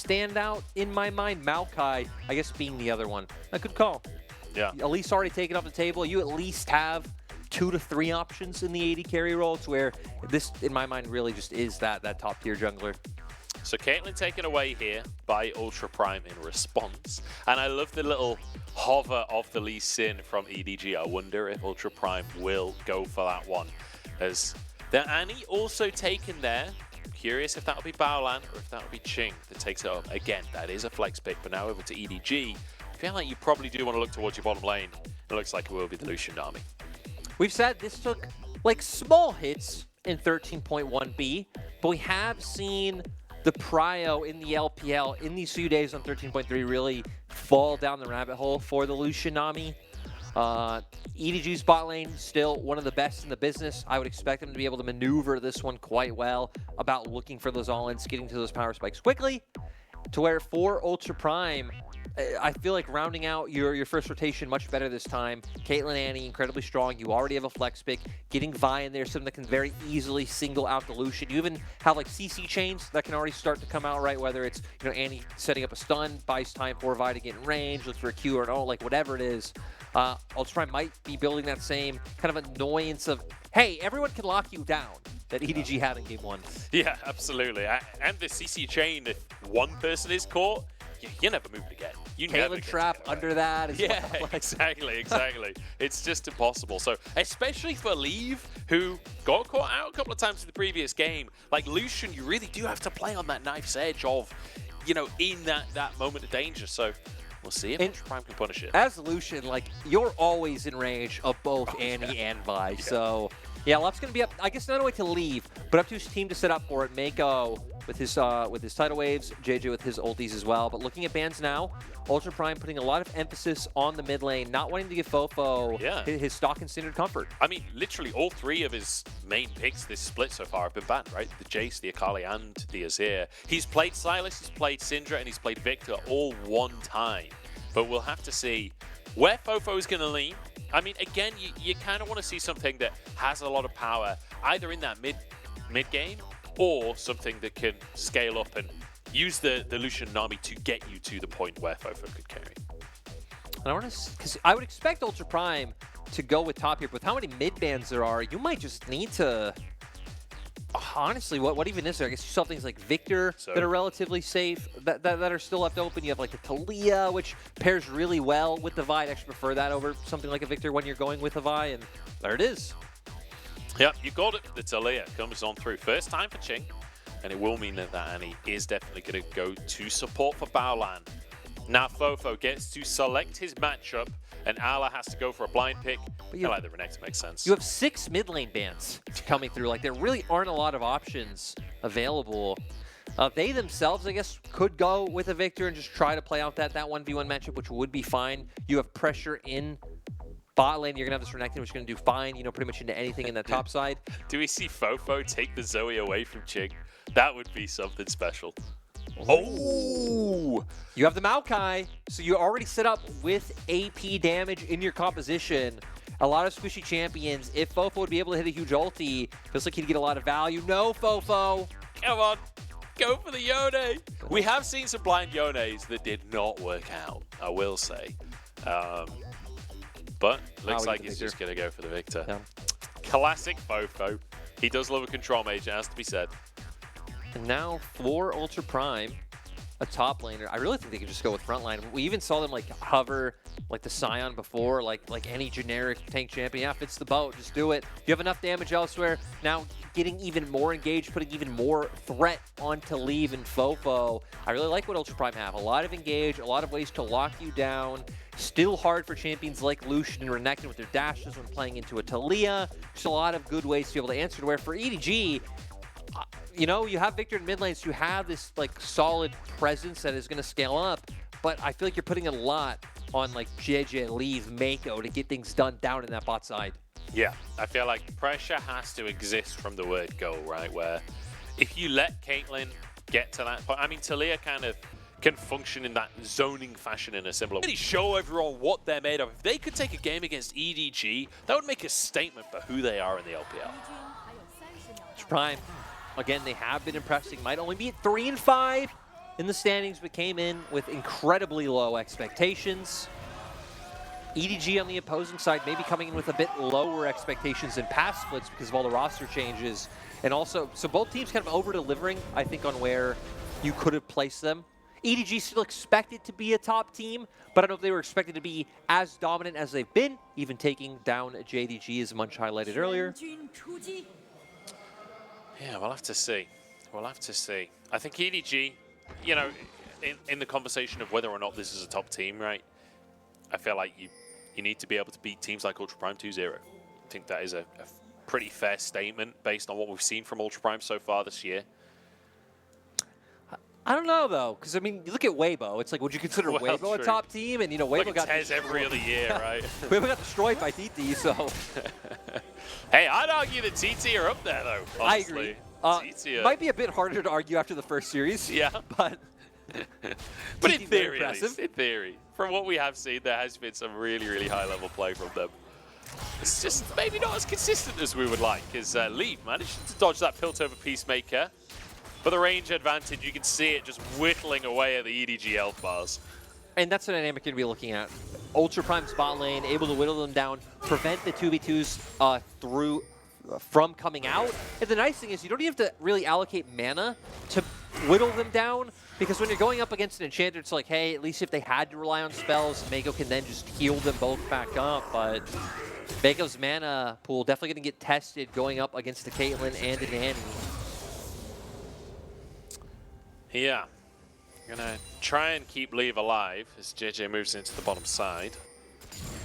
stand out in my mind. Maokai, I guess, being the other one. A good call. Yeah. At least already taken off the table. You at least have 2 to 3 options in the AD carry role. It's where this, in my mind, really just is that top tier jungler. So Caitlyn taken away here by Ultra Prime in response. And I love the little hover of the Lee Sin from EDG. I wonder if Ultra Prime will go for that one. As the Annie also taken there. Curious if that'll be Baolan or if that'll be Qing that takes it up. Again, that is a flex pick, but now over to EDG. I feel like you probably do want to look towards your bottom lane. It looks like it will be the Lucian Nami. We've said this took like small hits in 13.1b, but we have seen the prio in the LPL in these few days on 13.3 really fall down the rabbit hole for the Lucian Nami. EDG's bot lane, still one of the best in the business. I would expect them to be able to maneuver this one quite well about looking for those all-ins, getting to those power spikes quickly, to where for Ultra Prime, I feel like rounding out your first rotation much better this time. Caitlyn, Annie, incredibly strong. You already have a flex pick. Getting Vi in there, something that can very easily single out the Lucian. You even have like CC chains that can already start to come out, right? Whether it's, you know, Annie setting up a stun, buys time for Vi to get in range, look for a Q or an ult, like whatever it is. Ultra Prime might be building that same kind of annoyance of, hey, everyone can lock you down that EDG had in game 1. Yeah, absolutely. And the CC chain, if one person is caught, you never move it again. You never Caitlyn trap under that as yeah, well. exactly. It's just impossible. So, especially for Leave, who got caught out a couple of times in the previous game, like Lucian, you really do have to play on that knife's edge of, you know, in that moment of danger. So, we'll see if Ultra Prime can punish it. As Lucian, like, you're always in range of both Annie and Vi. Yeah. So, yeah, Lop's going to be up, I guess, not only to leave, but up to his team to set up for it. Meiko with his tidal waves, Jiejie with his ultis as well. But looking at bans now, Ultra Prime putting a lot of emphasis on the mid lane, not wanting to give FoFo his stock and standard comfort. I mean, literally all 3 of his main picks this split so far have been banned, right? The Jace, the Akali, and the Azir. He's played Sylas, he's played Syndra, and he's played Viktor all one time. But we'll have to see where FoFo is going to lean. I mean, again, you kind of want to see something that has a lot of power, either in that mid game or something that can scale up and use the Lucian Nami to get you to the point where FoFo could carry. And I want to, because I would expect Ultra Prime to go with top here, but with how many mid bans there are, you might just need to. Honestly, what even is there? I guess you saw things like Viktor that are relatively safe, that are still left open. You have like the Taliyah, which pairs really well with the Vi. I'd actually prefer that over something like a Viktor when you're going with a Vi, and there it is. Yep, you got it. The Taliyah comes on through. First time for Qing, and it will mean that Annie is definitely going to go to support for Baolan. Now FoFo gets to select his matchup, and Ala has to go for a blind pick. I like the Renekton, makes sense. You have 6 mid lane bans coming through. Like, there really aren't a lot of options available. They themselves, I guess, could go with a Viktor and just try to play out that 1v1 matchup, which would be fine. You have pressure in bot lane. You're going to have this Renekton, which is going to do fine, you know, pretty much into anything in that top side. Do we see FoFo take the Zoe away from Qing? That would be something special. Oh! You have the Maokai, so you're already set up with AP damage in your composition. A lot of squishy champions. If FoFo would be able to hit a huge ulti, feels like he'd get a lot of value. No, FoFo! Come on, go for the Yone! We have seen some blind Yones that did not work out, I will say. But looks like he's just going to go for the Viktor. Yeah. Classic FoFo. He does love a control mage, it has to be said. And now for Ultra Prime, a top laner. I really think they could just go with frontline. We even saw them like hover like the Sion before, like any generic tank champion. Yeah, fits the boat, just do it. You have enough damage elsewhere. Now getting even more engaged, putting even more threat onto Leave and FoFo. I really like what Ultra Prime have. A lot of engage, a lot of ways to lock you down. Still hard for champions like Lucian and Renekton with their dashes when playing into a Taliyah. Just a lot of good ways to be able to answer to where for EDG, you know, you have Viktor in mid lanes, you have this like solid presence that is going to scale up, but I feel like you're putting a lot on like Jiejie, Leave, Meiko to get things done down in that bot side. Yeah, I feel like pressure has to exist from the word go, right? Where if you let Caitlyn get to that point, I mean, Taliyah kind of can function in that zoning fashion in a similar way. Really show everyone what they're made of. If they could take a game against EDG, that would make a statement for who they are in the LPL. Prime, again, they have been impressing. Might only be at 3-5 in the standings, but came in with incredibly low expectations. EDG on the opposing side maybe coming in with a bit lower expectations in past splits because of all the roster changes. And also, so both teams kind of over-delivering, I think, on where you could have placed them. EDG still expected to be a top team, but I don't know if they were expected to be as dominant as they've been, even taking down JDG, as Munch highlighted earlier. Yeah, we'll have to see. We'll have to see. I think EDG, you know, in the conversation of whether or not this is a top team, right? I feel like you need to be able to beat teams like Ultra Prime 2-0. I think that is a pretty fair statement based on what we've seen from Ultra Prime so far this year. I don't know, though, because, I mean, you look at Weibo. It's like, would you consider Weibo a top team? And, you know, Weibo like got every other year, right? Weibo got destroyed by TT, so. Hey, I'd argue that TT are up there, though, honestly. I agree. Might be a bit harder to argue after the first series. Yeah. But in theory, at least, in theory. From what we have seen, there has been some really, really high-level play from them. It's just maybe not as consistent as we would like, as Leaf managed to dodge that Piltover Peacemaker. For the range advantage, you can see it just whittling away at the EDG health bars. And that's the dynamic you're going to be looking at. Ultra Prime's bot lane, able to whittle them down, prevent the 2v2s from coming out. And the nice thing is you don't even have to really allocate mana to whittle them down, because when you're going up against an enchanter, it's like, hey, at least if they had to rely on spells, Meiko can then just heal them both back up. But Meiko's mana pool definitely going to get tested going up against the Caitlyn and the Nami. Yeah, gonna try and keep Leave alive as Jiejie moves into the bottom side.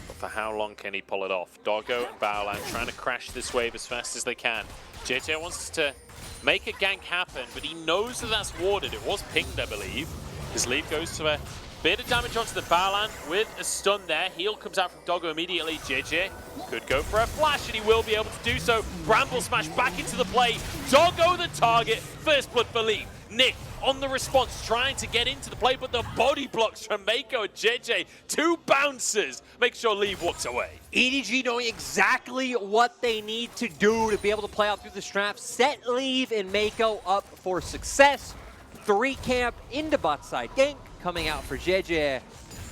But for how long can he pull it off? Doggo and Baolan trying to crash this wave as fast as they can. Jiejie wants to make a gank happen, but he knows that that's warded. It was pinged, I believe. His Leave goes to a bit of damage onto the Baolan with a stun there. Heal comes out from Doggo immediately. Jiejie could go for a flash, and he will be able to do so. Bramble smash back into the play. Doggo the target. First blood for Leave. Nick on the response, trying to get into the play, but the body blocks from Meiko and Jiejie. Two bouncers. Make sure Leave walks away. EDG knowing exactly what they need to do to be able to play out through the straps. Set Leave and Meiko up for success. 3 camp into bot side gank coming out for Jiejie,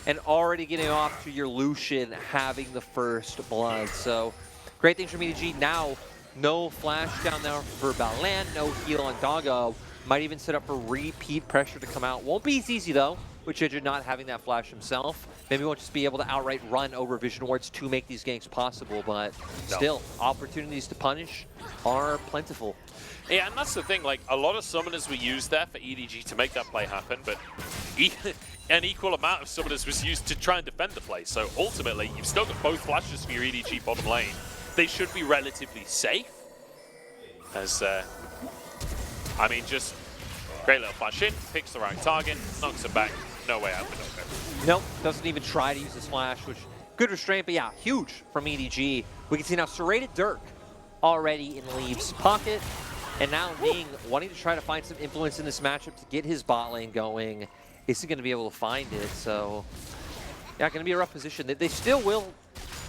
and already getting off to your Lucian having the first blood. So great things from EDG. Now no flash down there for Baolan, no heal on Doggo. Might even set up for repeat pressure to come out. Won't be as easy, though, with Jiejie not having that flash himself. Maybe won't just be able to outright run over vision wards to make these ganks possible, but still, opportunities to punish are plentiful. Yeah, and that's the thing, like, a lot of summoners were used there for EDG to make that play happen, but an equal amount of summoners was used to try and defend the play. So ultimately, you've still got both flashes for your EDG bottom lane. They should be relatively safe, as I mean, just great little flash in, picks the right target, knocks him back, no way out for Doggo. Nope, doesn't even try to use this flash, which, good restraint, but yeah, huge from EDG. We can see now Serrated Dirk already in Leave's pocket, and now Ning wanting to try to find some influence in this matchup to get his bot lane going. Isn't going to be able to find it, so yeah, going to be a rough position. They still will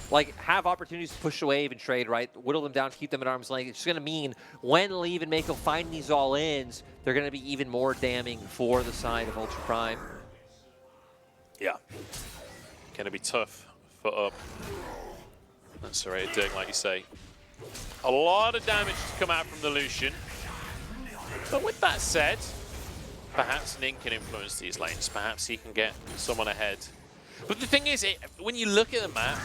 like have opportunities to push the wave and trade, right? Whittle them down, keep them at arm's length. It's just going to mean when Leave and Meiko find these all-ins, they're going to be even more damning for the side of Ultra Prime. Yeah. Going to be tough. Foot up. That's Serrated Dirk, like you say. A lot of damage to come out from the Lucian. But with that said, perhaps Ning can influence these lanes. Perhaps he can get someone ahead. But the thing is, when you look at the map,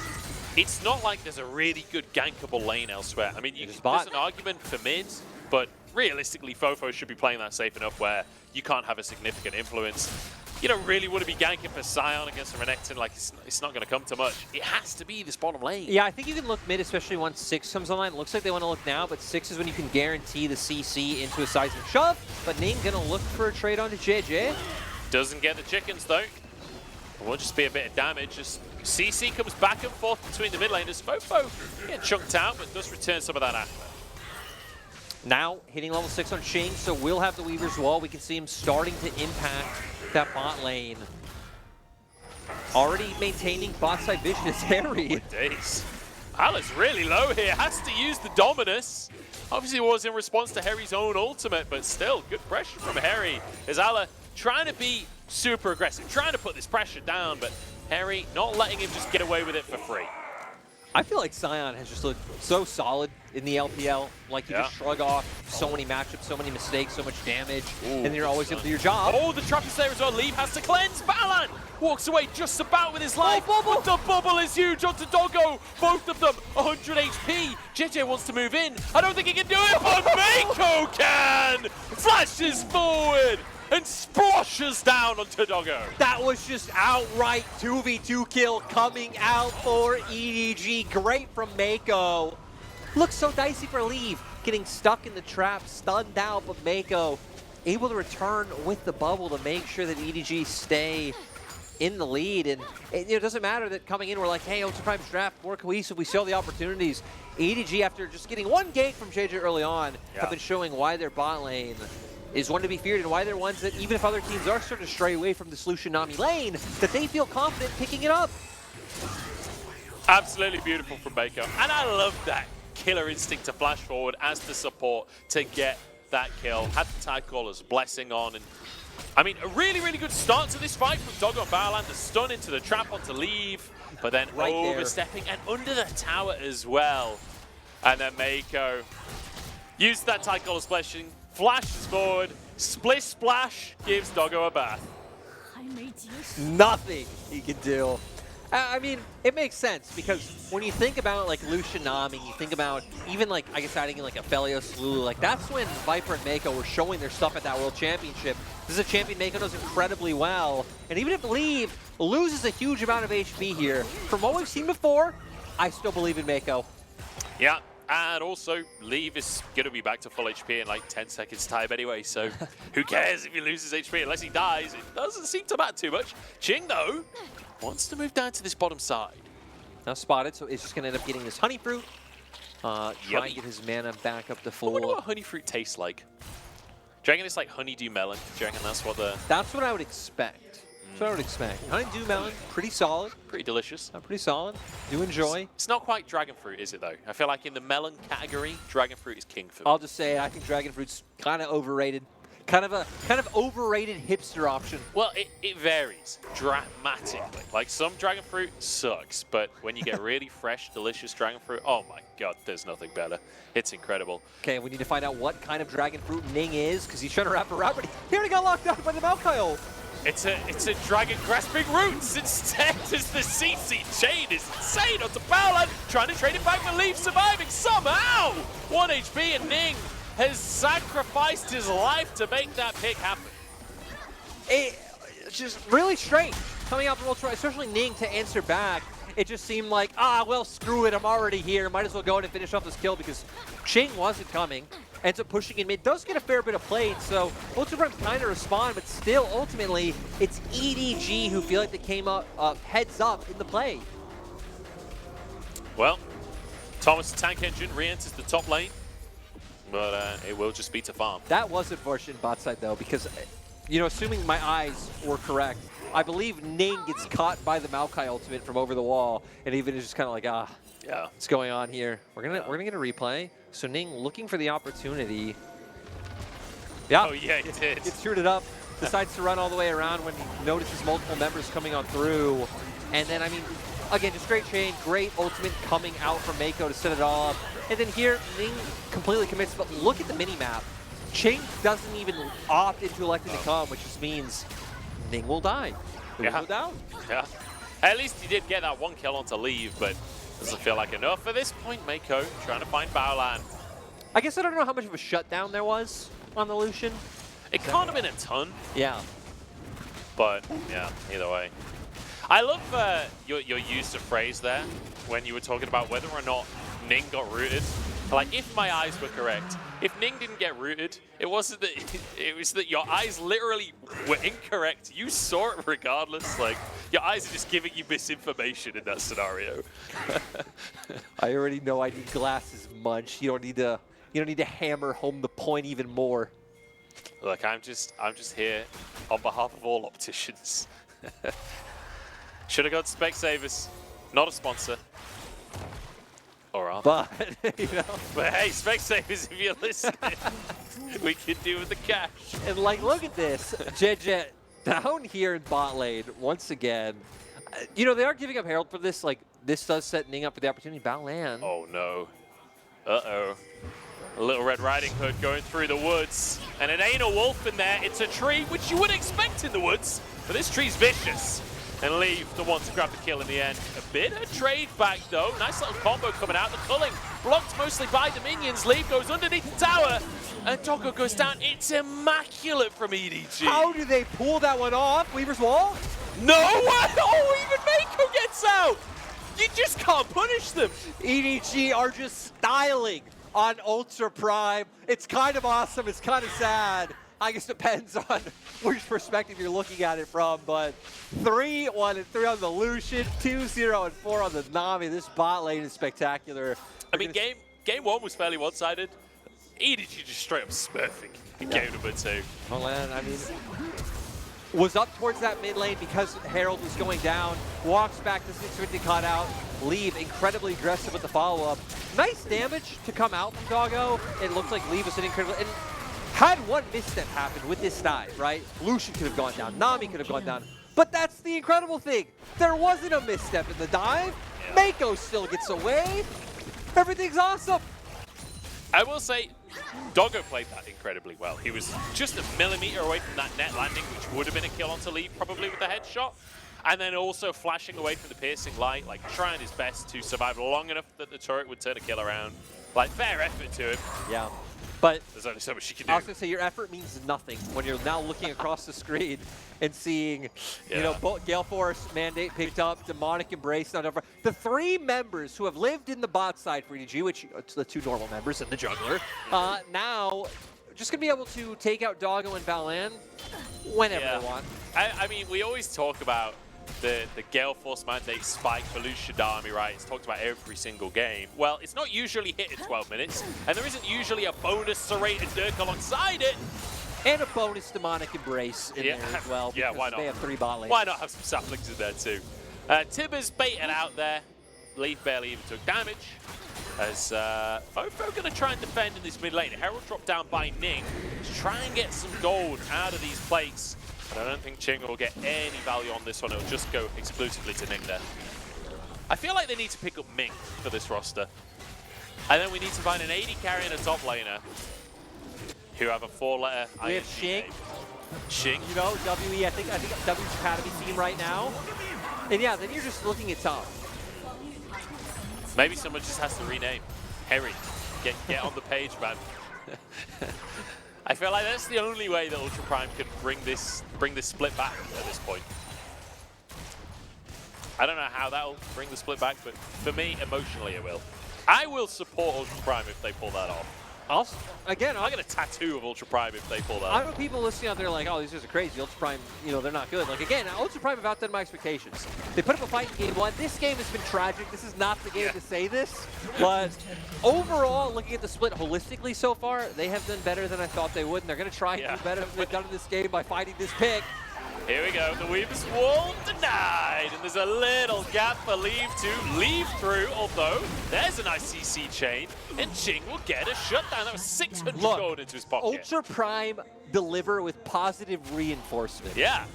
it's not like there's a really good gankable lane elsewhere. I mean, there's an argument for mid, but realistically, FoFo should be playing that safe enough where you can't have a significant influence. You don't really want to be ganking for Sion against a Renekton, like it's not going to come to much. It has to be this bottom lane. Yeah, I think you can look mid, especially once 6 comes online. It looks like they want to look now, but 6 is when you can guarantee the CC into a seismic shove. But Ning going to look for a trade onto Jiejie. Doesn't get the chickens, though. It will just be a bit of damage. Just CC comes back and forth between the mid laners. FoFo get chunked out, but does return some of that after. Now hitting level 6 on Qing, so we'll have the Weaver's Wall. We can see him starting to impact that bot lane. Already maintaining bot side vision is Hery. Days. Ala's really low here. Has to use the Dominus. Obviously it was in response to Hery's own ultimate, but still good pressure from Hery as Ala trying to be super aggressive, trying to put this pressure down, but Hery not letting him just get away with it for free. I feel like Sion has just looked so solid in the LPL. Like, you just shrug off so many matchups, so many mistakes, so much damage, and then you're always able to do your job. Oh, the trap is there as well. Leave has to cleanse. Baolan walks away just about with his life. But the bubble is huge onto Doggo. Both of them 100 HP. Jiejie wants to move in. I don't think he can do it, but Meiko can! Flashes forward and splashes down onto Doggo. That was just outright 2v2 kill coming out for EDG. Great from Meiko. Looks so dicey for Leave. Getting stuck in the trap, stunned out, but Meiko able to return with the bubble to make sure that EDG stay in the lead. And it doesn't matter that coming in, we're like, hey, Ultra Prime's draft, more cohesive, we see all the opportunities. EDG, after just getting one gank from Jiejie early on, have been showing why their bot lane is one to be feared and why they're ones that, even if other teams are starting to stray away from this Lucian Nami lane, that they feel confident picking it up. Absolutely beautiful from Meiko. And I love that killer instinct to flash forward as the support to get that kill. Had the tag caller's blessing on. And I mean, a really, really good start to this fight from Doggo and Baolan. The stun into the trap onto Leave, but then overstepping and under the tower as well. And then Meiko used that tag caller's blessing, flashes forward, split splash, gives Doggo a bath. Nothing he can do. I mean, it makes sense because when you think about like Lucian Nami, you think about even like, I guess adding in like a Felios Lulu, like that's when Viper and Meiko were showing their stuff at that World Championship. This is a champion Meiko knows incredibly well. And even if Leave loses a huge amount of HP here, from what we've seen before, I still believe in Meiko. Yeah. And also, Leave is going to be back to full HP in like 10 seconds time anyway, so who cares if he loses HP unless he dies? It doesn't seem to matter too much. Qing, though, wants to move down to this bottom side. Now spotted, so it's just going to end up getting this honey fruit. Try and get his mana back up to full. I wonder what honey fruit tastes like. Do you reckon it's like honeydew melon? Do you reckon that's what the... That's what I would expect. That's what I would expect. Honeydew melon, pretty solid. Pretty delicious. Pretty solid. Do enjoy. It's not quite dragon fruit, is it, though? I feel like in the melon category, dragon fruit is king for me. I'll just say I think dragon fruit's kind of overrated. Kind of overrated hipster option. Well, it varies dramatically. Like, some dragon fruit sucks, but when you get really fresh, delicious dragon fruit, oh my god, there's nothing better. It's incredible. Okay, we need to find out what kind of dragon fruit Ning is, because he's trying to wrap around, but he already got locked out by the Maokai ult. It's a dragon grasping roots instead as the CC chain is insane onto Baolan, trying to trade it back, but Leaf surviving somehow. 1 HP and Ning has sacrificed his life to make that pick happen. It's just really strange coming out from Ultra, especially Ning to answer back. It just seemed like, well, screw it, I'm already here. Might as well go in and finish off this kill because Qing wasn't coming. Ends up pushing in mid, does get a fair bit of plate, so Ultra Prime's kind of respond, but still, ultimately, it's EDG who feel like they came up heads up in the play. Well, Thomas the Tank Engine re-enters the top lane, but it will just be to farm. That was unfortunate bot side, though, because, you know, assuming my eyes were correct, I believe Ning gets caught by the Maokai ultimate from over the wall, and even is just kind of like, yeah, what's going on here? We're gonna get a replay. So Ning looking for the opportunity. Yeah. Oh yeah, he did. Gets turned it up. Decides to run all the way around when he notices multiple members coming on through. And then, I mean, again, just great chain, great ultimate coming out from Meiko to set it all up. And then here, Ning completely commits, but look at the mini-map. Qing doesn't even opt into electing to come, which just means Ning will die. He will go down. Yeah. At least he did get that one kill onto Leave, but doesn't feel like enough at this point. Meiko trying to find Baolan. I guess I don't know how much of a shutdown there was on the Lucian. It can't have been a ton. Yeah. But, yeah, either way. I love your use of phrase there when you were talking about whether or not Ning got rooted. Like, if my eyes were correct, if Ning didn't get rooted, it wasn't that, it was that your eyes literally were incorrect. You saw it regardless. Like, your eyes are just giving you misinformation in that scenario. I already know I need glasses, Munch. You don't need to hammer home the point even more. Look, I'm just here on behalf of all opticians. Should have got Specsavers, not a sponsor. Or are but, you know. But hey, Specsavers, if you're listening. we can do with the cash. And like, look at this. Jiejie down here in bot lane once again. You know, they are giving up Herald for this. Like, this does set Ning up for the opportunity. Baolan. Oh no. Uh-oh. A little Red Riding Hood going through the woods. And it ain't a wolf in there, it's a tree, which you would expect in the woods. But this tree's vicious. And Leave the one to grab the kill in the end. A bit of trade back though. Nice little combo coming out. The culling blocked mostly by the minions. Leave goes underneath the tower. And Doggo goes down. It's immaculate from EDG. How do they pull that one off? Weaver's Wall? No way! Oh, even Meiko gets out! You just can't punish them. EDG are just styling on Ultra Prime. It's kind of awesome. It's kind of sad. I guess it depends on which perspective you're looking at it from, but 3-1-3 on the Lucian, 2-0-4 on the Nami. This bot lane is spectacular. I mean, game one was fairly one-sided. EDG just straight up smurfing in game number 2. Baolan, I mean, was up towards that mid lane because Herald was going down, walks back, doesn't expect to cut out, Leave incredibly aggressive with the follow-up. Nice damage to come out from Doggo. It looked like Leave was an incredible, and had one misstep happen with this dive, right? Lucian could have gone down, Nami could have gone down, but that's the incredible thing. There wasn't a misstep in the dive. Meiko still gets away. Everything's awesome. I will say, Doggo played that incredibly well. He was just a millimeter away from that net landing, which would have been a kill onto Leave, probably with the headshot. And then also flashing away from the piercing light, like trying his best to survive long enough that the turret would turn a kill around. Like, fair effort to him. Yeah. But there's only so much you can do. I was going to say, your effort means nothing when you're now looking across the screen and seeing, you know, Gale Force mandate picked up, Demonic Embrace, not over. The 3 members who have lived in the bot side for EDG, which it's the 2 normal members and the jungler, now just going to be able to take out Doggo and Baolan whenever they want. I mean, we always talk about the Gale Force mandate spike for Lucian Army, right? It's talked about every single game. Well, it's not usually hit in 12 minutes, and there isn't usually a bonus Serrated Dirk alongside it. And a bonus Demonic Embrace in there as well. Yeah, why not? They have 3 bot lanes. Why not have some saplings in there too? Tibber's baited out there. Leaf barely even took damage. As FoFo going to try and defend in this mid lane. Herald dropped down by Ning to try and get some gold out of these plates. But I don't think Qing will get any value on this one. It'll just go exclusively to Ning there. I feel like they need to pick up Ming for this roster. And then we need to find an AD carry and a top laner who have a 4-letter ING We have Qing. name. Qing. You know, WE, I think W's Academy team right now. And yeah, then you're just looking at top. Maybe someone just has to rename. Hery. Get on the page, man. I feel like that's the only way that Ultra Prime can bring this split back at this point. I don't know how that'll bring the split back, but for me, emotionally it will. I will support Ultra Prime if they pull that off. I'll get a tattoo of Ultra Prime if they pull that off. I know people listening out there like, oh, these guys are crazy. Ultra Prime, you know, they're not good. Like, again, Ultra Prime have outdone my expectations. They put up a fight in game 1. This game has been tragic. This is not the game to say this. But overall, looking at the split holistically so far, they have done better than I thought they would. And they're going to try and do better than they've done in this game by fighting this pick. Here we go, the Weaver's Wall denied, and there's a little gap for Leave to leave through, although there's a nice CC chain, and Qing will get a shutdown. That was 600 gold into his pocket. Ultra Prime deliver with positive reinforcement. Yeah,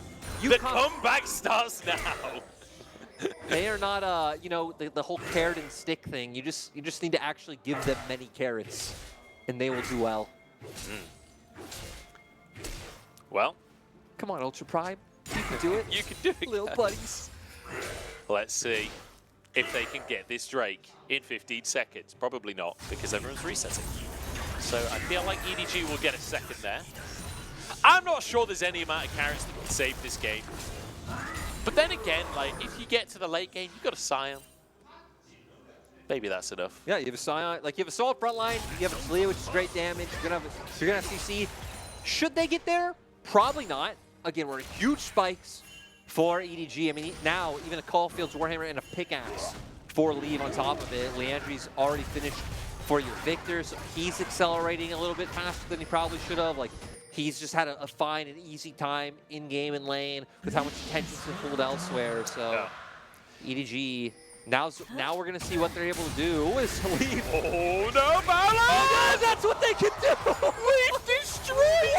the comeback starts now. They are not, you know, the whole carrot and stick thing. You just need to actually give them many carrots, and they will do well. Well. Come on, Ultra Prime. You can do it. You can do it, little buddies. Let's see if they can get this Drake in 15 seconds. Probably not, because everyone's resetting. So I feel like EDG will get a second there. I'm not sure there's any amount of carrots that can save this game. But then again, like, if you get to the late game, you've got a Sion. Maybe that's enough. Yeah, you have a Sion. Like, you have a solid front line. You have a Taliyah, which is great damage. You're gonna have CC. Should they get there? Probably not. Again, we're in huge spikes for EDG. I mean, now even a Caulfield's Warhammer and a pickaxe for Leave on top of it. Leandri's already finished for your Viktor, so he's accelerating a little bit faster than he probably should have. Like, he's just had a fine and easy time in game and lane with how much attention's been pulled elsewhere. So EDG, now we're gonna see what they're able to do with Leave. Oh no, Baolan! Oh, that's what they can do. Leave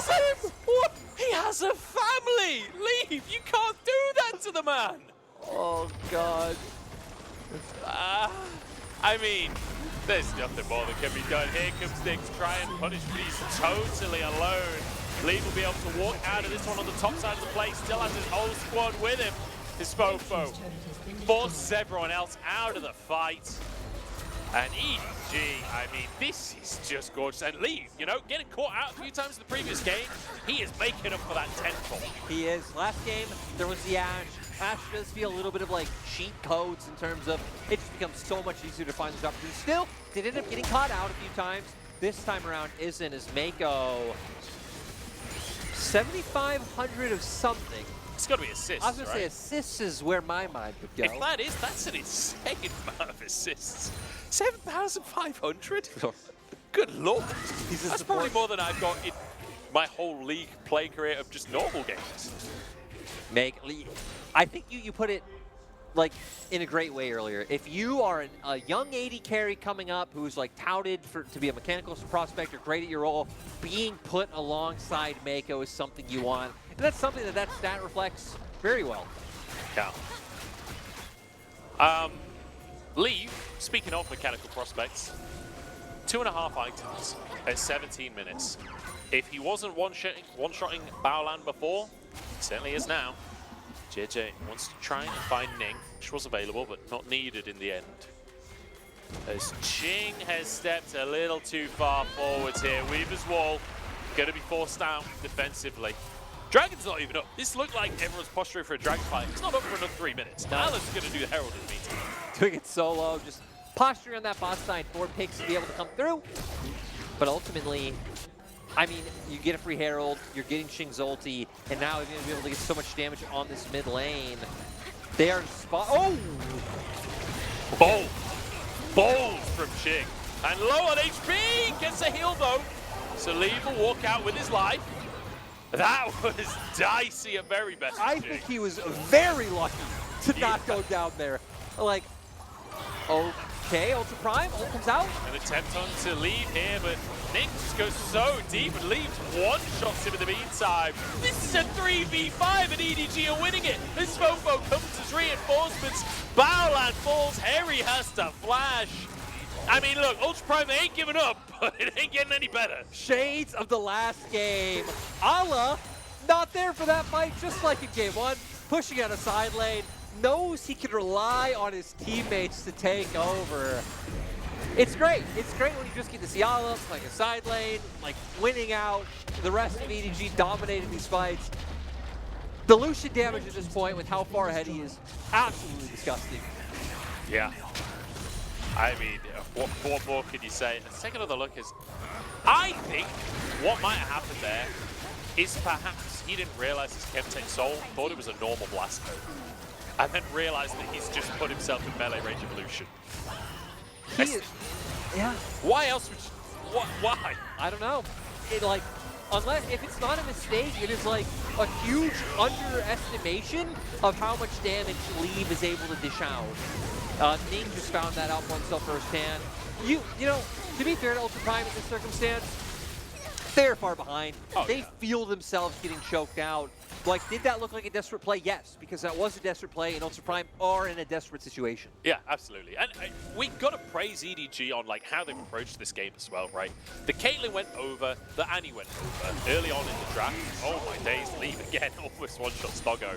That's him! What? He has a family! Leave! You can't do that to the man! Oh, God. I mean, there's nothing more that can be done. Here comes Ning to try and punish, but he's totally alone. Lee will be able to walk out of this one on the top side of the plate, still has his whole squad with him. His FoFo forces everyone else out of the fight. And EDG, I mean, this is just gorgeous. And Lee, you know, getting caught out a few times in the previous game, he is making up for that tenfold. He is. Last game, there was the Ashe. Ashe does feel a little bit of like cheat codes in terms of it just becomes so much easier to find those opportunities. Still, did end up getting caught out a few times. This time around isn't as Meiko. 7,500 of something. It's got to be assists, I was going to say right? assists is where my mind would go. If that is, that's an insane amount of assists. 7,500? Good lord. That's probably more than I've got in my whole league play career of just normal games. I think you put it like in a great way earlier. If you are a young AD carry coming up who's like touted to be a mechanical prospect or great at your role, being put alongside Meiko is something you want. And that's something that stat reflects very well. Yeah. Leave, speaking of mechanical prospects, 2.5 items at 17 minutes. If he wasn't one-shotting Baolan before, he certainly is now. Jiejie wants to try and find Ning, which was available but not needed in the end. As Qing has stepped a little too far forwards here. Weaver's wall going to be forced out defensively. Dragon's not even up. This looked like everyone's posturing for a dragon fight. It's not up for another 3 minutes. Now is going to do the Herald in the meantime. Doing it solo, just posturing on that bot side, 4 picks to be able to come through. But ultimately, I mean, you get a free Herald, you're getting Qing's ulti, and now you're going to be able to get so much damage on this mid lane. They are spot. Oh! Balls from Qing. And low on HP, gets a heal though. So Lee will walk out with his life. That was dicey at very best. I think he was very lucky to not go down there. Like, okay, Ultra Prime, ult comes out. An attempt on to leave here, but Ning just goes so deep and leaves one-shots him in the meantime. This is a 3v5 and EDG are winning it. This FoFo comes as reinforcements. Baolan falls, Hery has to flash. I mean, look, Ultra Prime, they ain't giving up, but it ain't getting any better. Shades of the last game. Ala, not there for that fight, just like in game 1, pushing out a side lane, knows he can rely on his teammates to take over. It's great. It's great when you just get to see Ala playing a side lane, like winning out, the rest of EDG dominating these fights. The Lucian damage at this point with how far ahead he is, absolutely disgusting. Yeah. I mean, what more can you say? A second of the look is, I think what might have happened there is perhaps he didn't realize his Chemtech Soul, thought it was a normal blast mode, and then realized that he's just put himself in melee range of Lucian. Yeah. Why else would you, why? I don't know. Unless, if it's not a mistake, it is like a huge underestimation of how much damage Leave is able to dish out. Ning just found that out for himself firsthand. You know, to be fair to Ultra Prime in this circumstance, they're far behind. They feel themselves getting choked out. Like, did that look like a desperate play? Yes, because that was a desperate play, and Ultra Prime are in a desperate situation. Yeah, absolutely. And we got to praise EDG on like how they've approached this game as well, right? The Caitlyn went over, the Annie went over early on in the draft. Oh my days, Leave again, almost one-shots Doggo.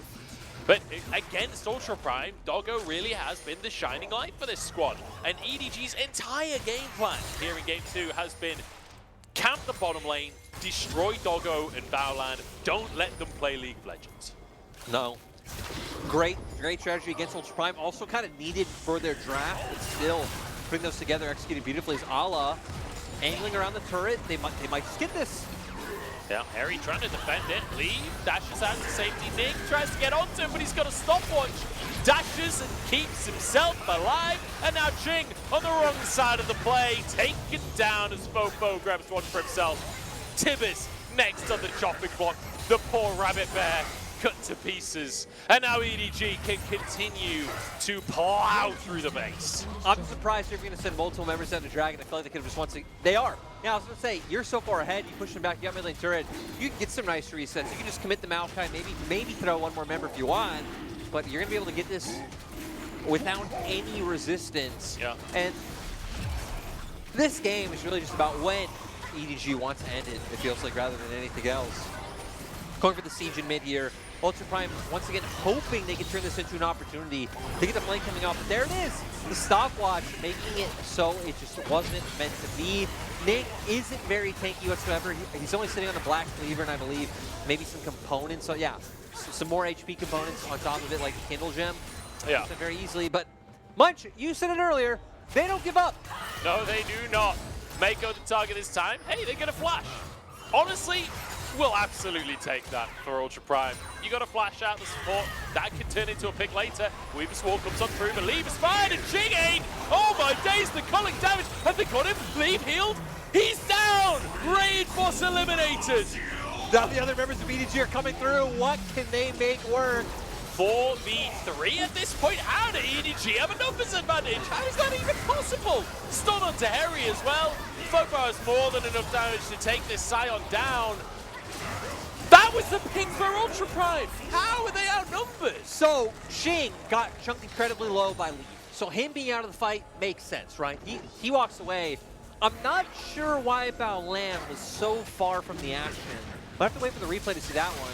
But against Ultra Prime, Doggo really has been the shining light for this squad. And EDG's entire game plan here in Game 2 has been camp the bottom lane, destroy Doggo and Baolan, don't let them play League of Legends. No. Great strategy against Ultra Prime. Also kind of needed for their draft, but still putting those together, executing beautifully is Ala angling around the turret. They might just get this. Yeah, Hery trying to defend it. Leave, dashes out to safety. Ning tries to get onto him, but he's got a stopwatch. Dashes and keeps himself alive. And now Qing on the wrong side of the play, taken down as FoFo grabs one for himself. Tibbers next on the chopping block. The poor rabbit bear cut to pieces. And now EDG can continue to plow through the base. I'm surprised you're going to send multiple members down to Dragon. I feel like they could have just once. They are. Now, I was going to say, you're so far ahead, you push them back, you got mid lane turret, you can get some nice resets. You can just commit the Maokai, maybe throw one more member if you want, but you're going to be able to get this without any resistance. Yeah. And this game is really just about when EDG wants to end it, it feels like, rather than anything else. Going for the siege in mid here. Ultra Prime, once again, hoping they can turn this into an opportunity to get the flank coming off. But there it is, the stopwatch, making it so it just wasn't meant to be. Ning isn't very tanky whatsoever. He's only sitting on the black cleaver, and I believe maybe some components. So yeah, some more HP components on top of it, like the Kindle Gem. Yeah. Very easily, but Munch, you said it earlier, they don't give up. No, they do not. Meiko the target this time. Hey, they're gonna flash. Honestly, we'll absolutely take that for Ultra Prime. You got to flash out the support. That can turn into a pick later. Weaver's Wall comes on through, but Leave is fired, and Jiejie! Oh my days, the culling damage! Have they got him? Leave healed? He's down! Raid boss eliminated! Now the other members of EDG are coming through. What can they make work? 4v3 at this point? How did EDG have a numbers advantage? How is that even possible? Stun onto Hery as well. FoFo has more than enough damage to take this Sion down. That was the pick for Ultra Prime. How are they outnumbered? So Qing got chunked incredibly low by Leave. So him being out of the fight makes sense, right? He walks away. I'm not sure why Baolan was so far from the action. But I have to wait for the replay to see that one.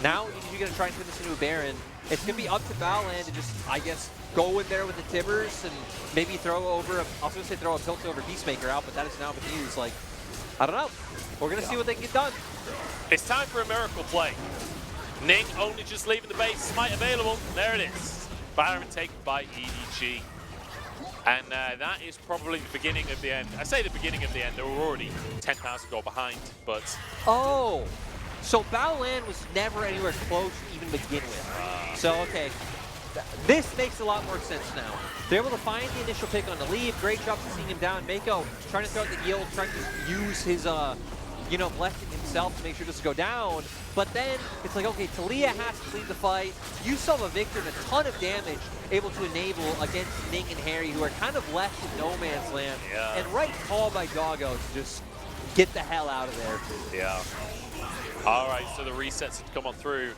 Now you're going to try and turn this into a Baron. It's going to be up to Baolan to just, I guess, go in there with the Tibbers and maybe throw over, I was going to say throw a tilt over Peacemaker out, but that is now been used. Like, I don't know. We're going to see what they can get done. It's time for a miracle play. Ning only just leaving the base. Smite available. There it is. Baron taken by EDG. And that is probably the beginning of the end. I say the beginning of the end. They were already 10,000 gold behind, but... Oh, so Baolan was never anywhere close to even begin with. So, okay. This makes a lot more sense now. They're able to find the initial pick on the Leave. Great job to seeing him down. Meiko trying to throw out the yield, trying to use his, blessing himself to make sure it doesn't go down. But then it's like, okay, Taliyah has to lead the fight. You saw the Viktor and a ton of damage able to enable against Ning and Hery, who are kind of left in no man's land. Yeah. And right call by Doggo to just get the hell out of there. Yeah. All right, so the resets have come on through,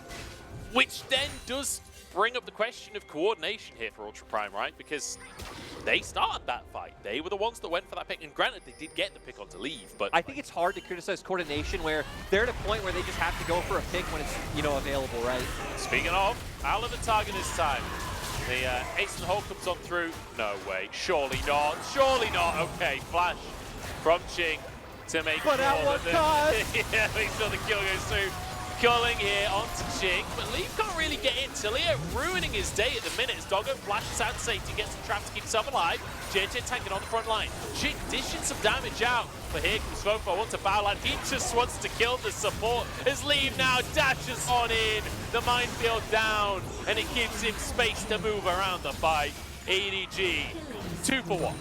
which then does bring up the question of coordination here for Ultra Prime, right? Because they started that fight. They were the ones that went for that pick, and granted, they did get the pick on to Leave, but... I think it's hard to criticize coordination where they're at a point where they just have to go for a pick when it's, available, right? Speaking of, out of the target this time. The ace and hole comes on through. No way. Surely not. Surely not. Okay, flash from Qing to make but sure at what cost? yeah, make sure the kill goes through. Culling here onto Qing, but Leave can't really get in. Taliyah ruining his day at the minute as Doggo flashes out safety, gets the trap to keep himself alive. Jiejie tanking on the front line. Qing dishing some damage out, but here comes FoFo onto Baolan. He just wants to kill the support as Leave now dashes on in. The minefield down, and it gives him space to move around the fight. EDG, 2 for 1.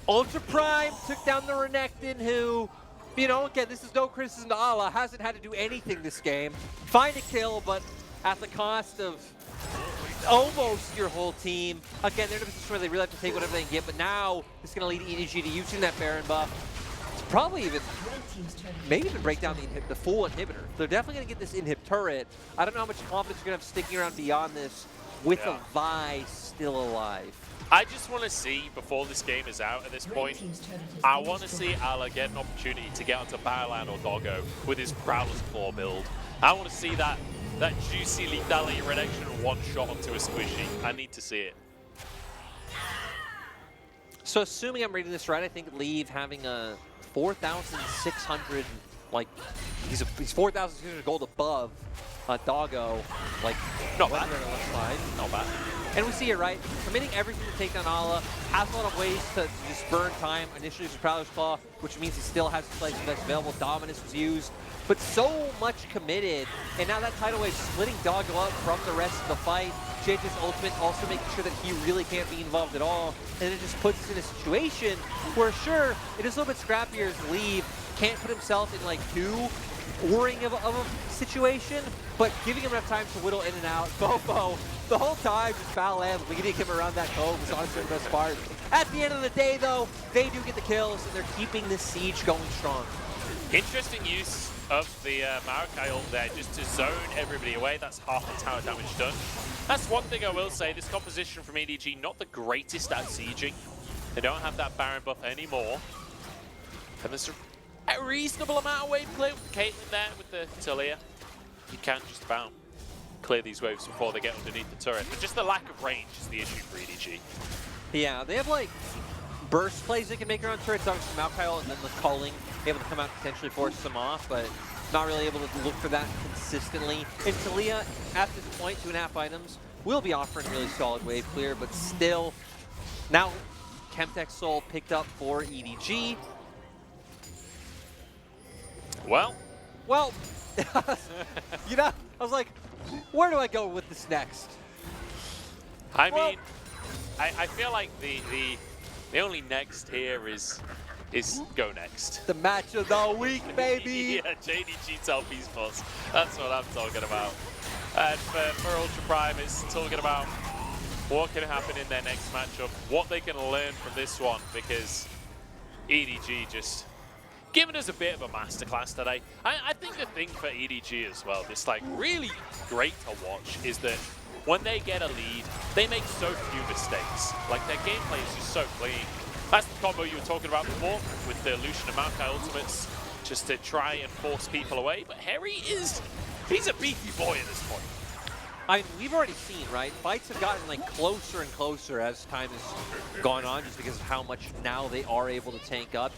Ultra Prime took down the Renekton, who... again, this is no criticism to Allah, hasn't had to do anything this game. Find a kill, but at the cost of almost your whole team. Again, they're in a position where they really have to take whatever they can get, but now it's going to lead EDG to using that Baron buff. It's probably even, maybe even break down the full inhibitor. They're definitely going to get this inhib turret. I don't know how much confidence you're going to have sticking around beyond this with a Vi still alive. I just want to see, before this game is out at this point, I want to see Allah get an opportunity to get onto Baolan or Doggo with his Prowler's Claw build. I want to see that juicy lethality reduction one shot onto a squishy. I need to see it. So assuming I'm reading this right, I think Leave having a 4,600, he's 4,600 gold above Doggo, not bad. Not bad. And we see it, right? Committing everything to take down Allah, has a lot of ways to just burn time. Initially, it's Prowler's Claw, which means he still has places that's available. Dominance was used, but so much committed. And now that tidal wave splitting Doggo up from the rest of the fight. Jiejie's ultimate also making sure that he really can't be involved at all. And it just puts us in a situation where, sure, it is a little bit scrappier as Leave can't put himself in 2 worrying of a situation, but giving him enough time to whittle in and out. FoFo, the whole time, just Baolan leading him around that cove was honestly the best part. At the end of the day, though, they do get the kills, and they're keeping this siege going strong. Interesting use of the Maokai ult there, just to zone everybody away. That's half the tower damage done. That's one thing I will say, this composition from EDG, not the greatest at sieging. They don't have that Baron buff anymore. And there's a reasonable amount of wave clear with Caitlyn there with the Taliyah. You can just about clear these waves before they get underneath the turret. But just the lack of range is the issue for EDG. Yeah, they have like burst plays they can make around turrets, obviously Maokai and then the culling, able to come out and potentially force them off, but not really able to look for that consistently. And Taliyah, at this point, 2.5 items, will be offering really solid wave clear, but still, now Chemtech Soul picked up for EDG. Well, you know, I was like, where do I go with this next? I mean, I feel like the only next here is go next. The match of the week, baby! Yeah, JDG Telpy's boss. That's what I'm talking about. And for Ultra Prime, it's talking about what can happen in their next matchup, what they can learn from this one, because EDG just giving us a bit of a masterclass today. I think the thing for EDG as well, that's like really great to watch, is that when they get a lead, they make so few mistakes. Like their gameplay is just so clean. That's the combo you were talking about before with the Lucian and Maokai ultimates, just to try and force people away. But Hery he's a beefy boy at this point. I mean, we've already seen, right? Fights have gotten like closer and closer as time has gone on, just because of how much now they are able to tank up.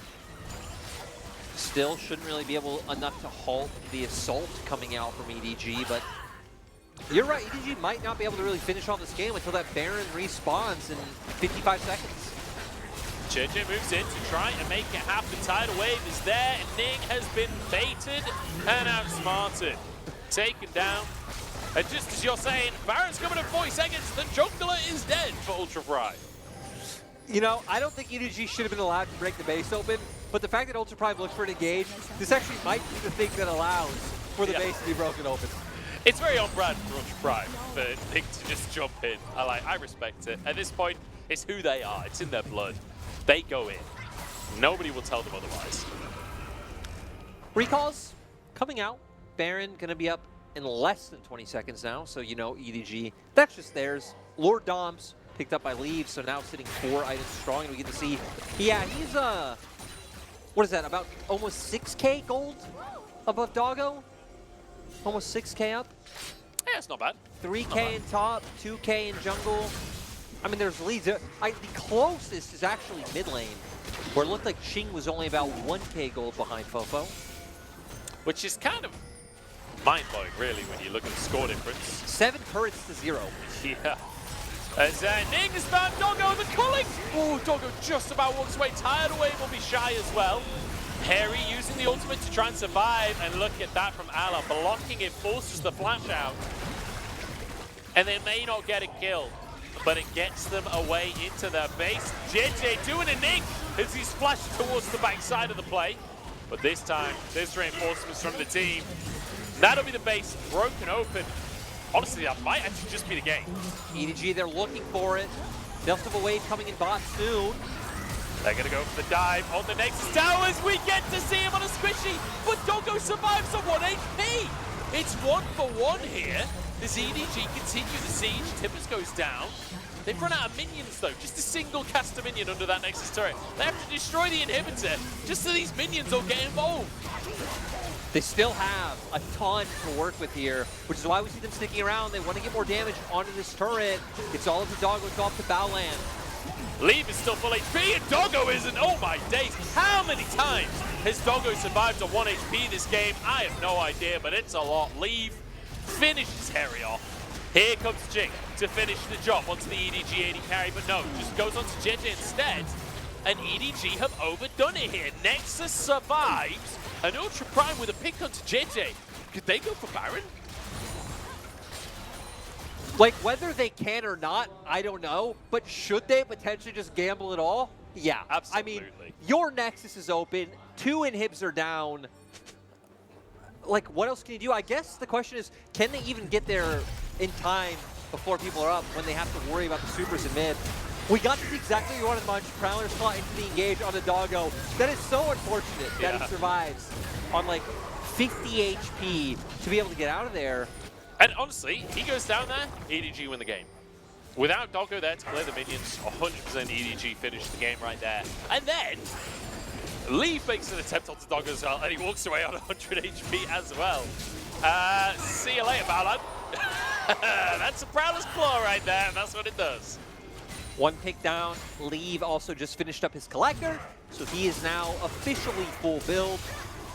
Still shouldn't really be able enough to halt the assault coming out from EDG, but you're right, EDG might not be able to really finish on this game until that Baron respawns in 55 seconds. Jiejie moves in to try and make it happen. Tidal wave is there, and Ning has been baited and outsmarted. Taken down. And just as you're saying, Baron's coming in 40 seconds, the jungler is dead for Ultra Prime. You know, I don't think EDG should have been allowed to break the base open, but the fact that Ultra Prime looks for an engage, this actually might be the thing that allows for the base to be broken open. It's very on brand for Ultra Prime for Ning to just jump in. I respect it. At this point, it's who they are. It's in their blood. They go in. Nobody will tell them otherwise. Recalls coming out. Baron gonna be up in less than 20 seconds now, so you know EDG, that's just theirs. Lord Dom's picked up by Leave, so now sitting 4 items strong, and we get to see, yeah, he's what is that, about almost 6K gold above Doggo? Almost 6K up? Yeah, it's not bad. 3K in top, 2K in jungle. I mean, there's leads. The closest is actually mid lane, where it looked like Qing was only about 1K gold behind FoFo. Which is kind of mind-blowing, really, when you look at the score difference. 7 turrets to 0. Yeah. As Ning has found Doggo, the culling! Oh, Doggo just about walks away. Tidal wave will be shy as well. Hery using the ultimate to try and survive, and look at that from Ala. Blocking it forces the flash out. And they may not get a kill, but it gets them away into their base. Jiejie doing a Ning as he's splashed towards the backside of the play. But this time, there's reinforcements from the team. That'll be the base broken open. Honestly, that might actually just be the game. EDG, they're looking for it. They'll have a wave coming in bot soon. They're going to go for the dive on the Nexus towers. We get to see him on a squishy, but Doggo survives on 1 HP. It's 1-for-1 here. Does EDG continue the siege? Tippers goes down. They've run out of minions though, just a single caster minion under that Nexus turret. They have to destroy the inhibitor just so these minions don't get involved. They still have a ton to work with here, which is why we see them sticking around. They want to get more damage onto this turret. It's all up to Doggo, it's all up to Baolan. Leave is still full HP and Doggo isn't. Oh my days. How many times has Doggo survived on 1 HP this game? I have no idea, but it's a lot. Leave finishes Hery off. Here comes Qing to finish the job onto the EDG AD carry, but no, just goes onto Jiejie instead. And EDG have overdone it here. Nexus survives, and Ultra Prime with a pick onto Jiejie. Could they go for Baron? Like, whether they can or not, I don't know, but should they potentially just gamble it all? Yeah. Absolutely. I mean, your Nexus is open, 2 inhibs are down. like, what else can you do? I guess the question is, can they even get there in time before people are up when they have to worry about the supers in mid? We got to see exactly what we wanted much. Prowler slot into the engage on the Doggo. That is so unfortunate that he survives on like 50 HP to be able to get out of there. And honestly, he goes down there, EDG win the game. Without Doggo there to play the minions, 100% EDG finish the game right there. And then, Lee makes an attempt onto Doggo as well, and he walks away on 100 HP as well. See you later, Baolan. That's a Prowler's Claw right there, and that's what it does. One pick down. Leave also just finished up his collector, so he is now officially full build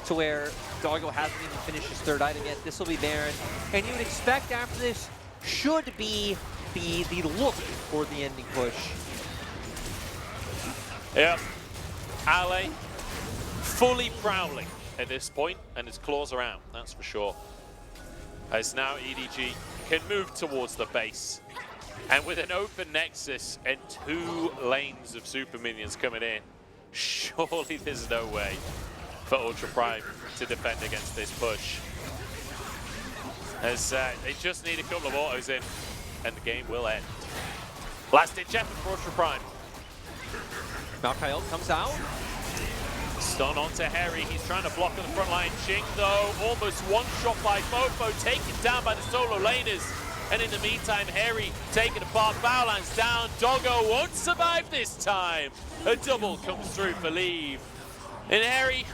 to where Doggo hasn't even finished his third item yet. This will be Baron, and you would expect after this should be the look for the ending push. Yep. Ale fully prowling at this point, and his claws are out, that's for sure. As now EDG can move towards the base. And with an open nexus and 2 lanes of super minions coming in, surely there's no way for Ultra Prime to defend against this push. As they just need a couple of autos in, and the game will end. Last ditch effort for Ultra Prime. Maokai ult comes out. Stun onto Hery, he's trying to block on the front line. Qing though, almost one shot by FoFo, taken down by the solo laners. And in the meantime, Hery taken apart, Baolan's down, Doggo won't survive this time. A double comes through for Leave. And Hery,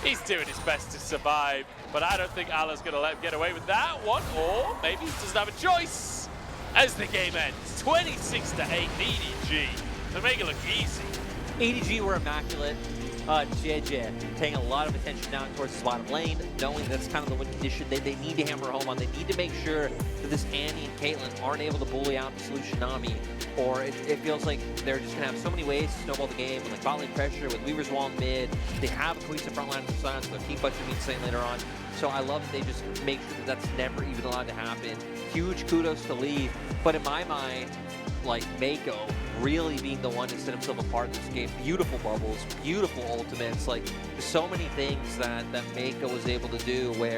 he's doing his best to survive, but I don't think Allah's gonna let him get away with that one, or maybe he doesn't have a choice. As the game ends, 26-8 EDG, to make it look easy. EDG were immaculate. Jiejie paying a lot of attention down towards the bottom lane, knowing that's kind of the win condition they need to hammer home on. They need to make sure that this Annie and Caitlyn aren't able to bully out the Lucian Nami, or it feels like they're just going to have so many ways to snowball the game with like bot lane pressure, with Weaver's Wall in mid. They have a cohesive front line for Sion, so their team budget means saying later on. So I love that they just make sure that that's never even allowed to happen. Huge kudos to Lee, but in my mind, like Meiko really being the one to set himself apart in this game. Beautiful bubbles, beautiful ultimates, like there's so many things that Meiko was able to do where